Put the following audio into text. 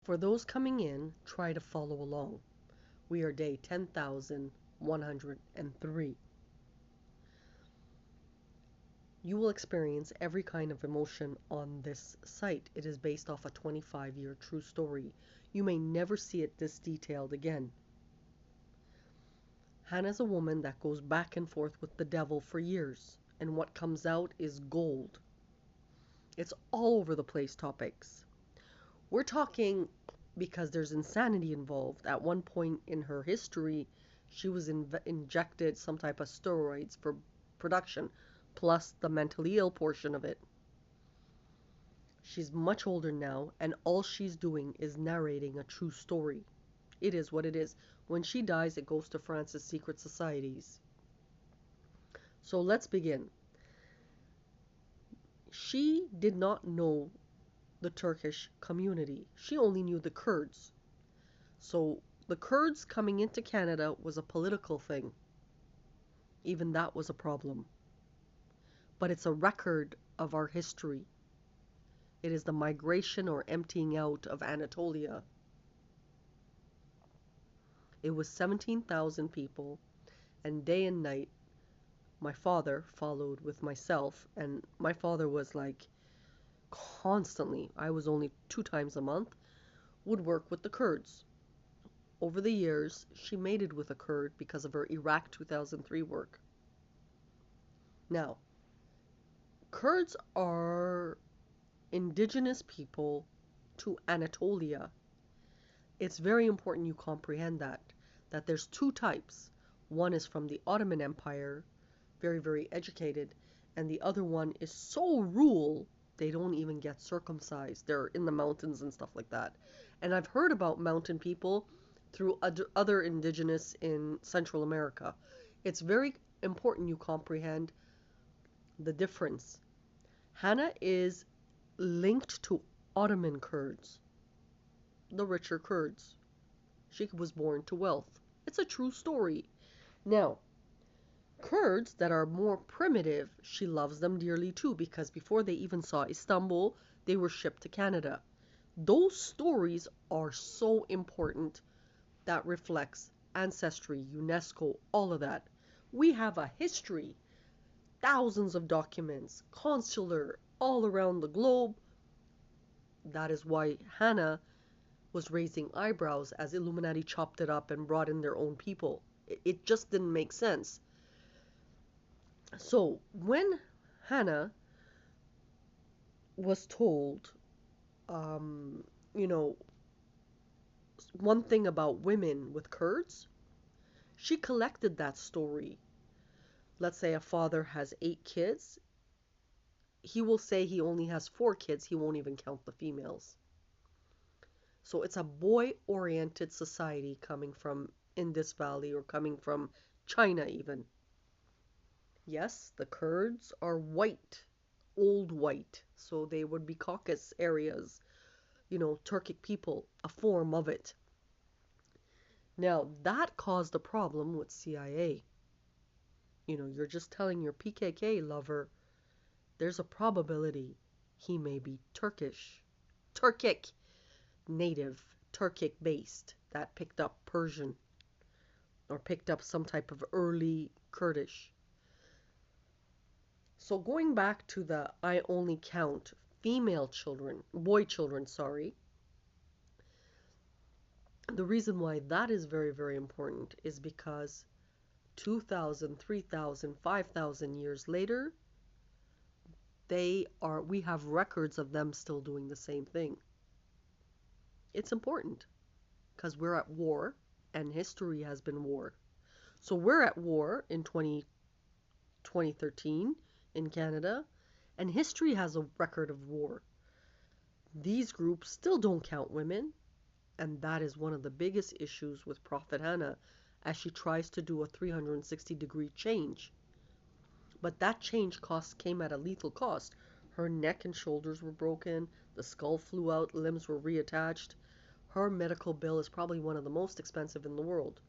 For those coming in, try to follow along. We are day 10,103. You will experience every kind of emotion on this site. It is based off a 25-year true story. You may never see it this detailed again. Hannah's a woman that goes back and forth with the devil for years, and what comes out is gold. It's all over the place topics. We're talking because there's insanity involved. At one point in her history, she was injected some type of steroids for production, plus the mentally ill portion of it. She's much older now, and all she's doing is narrating a true story. It is what it is. When she dies, it goes to France's secret societies. So let's begin. She did not know the Turkish community. She only knew the Kurds. So the Kurds coming into Canada was a political thing. Even that was a problem. But it's a record of our history. It is the migration or emptying out of Anatolia. It was 17,000 people, and day and night, my father followed with myself, and my father was like constantly, I was only 2 times a month, would work with the Kurds. Over the years, she mated with a Kurd because of her Iraq 2003 work. Now, Kurds are indigenous people to Anatolia. It's very important you comprehend that there's two types. One is from the Ottoman Empire, very, very educated, and the other one is so rural, they don't even get circumcised. They're in the mountains and stuff like that. And I've heard about mountain people through other indigenous in Central America. It's very important you comprehend the difference. Hanna is linked to Ottoman Kurds, the richer Kurds. She was born to wealth. It's a true story. Now, Kurds that are more primitive, she loves them dearly too, because before they even saw Istanbul, they were shipped to Canada. Those stories are so important. That reflects ancestry, UNESCO, all of that. We have a history, thousands of documents, consular, all around the globe. That is why Hanna was raising eyebrows as Illuminati chopped it up and brought in their own people. It just didn't make sense. So when Hanna was told, you know, one thing about women with Kurds, she collected that story. Let's say a father has 8 kids. He will say he only has 4 kids. He won't even count the females. So it's a boy-oriented society coming from Indus Valley or coming from China even. Yes, the Kurds are white, old white. So they would be Caucasus areas, Turkic people, a form of it. Now, that caused a problem with CIA. You're just telling your PKK lover there's a probability he may be Turkic, native, Turkic based, that picked up Persian or picked up some type of early Kurdish. So going back to the I only count boy children, sorry. The reason why that is very, very important is because 2,000, 3,000, 5,000 years later, we have records of them still doing the same thing. It's important because we're at war and history has been war. So we're at war in 2013 in Canada, and history has a record of war. These groups still don't count women, and that is one of the biggest issues with Prophet Hanna as she tries to do a 360-degree change. But that change came at a lethal cost. Her neck and shoulders were broken, the skull flew out, limbs were reattached. Her medical bill is probably one of the most expensive in the world.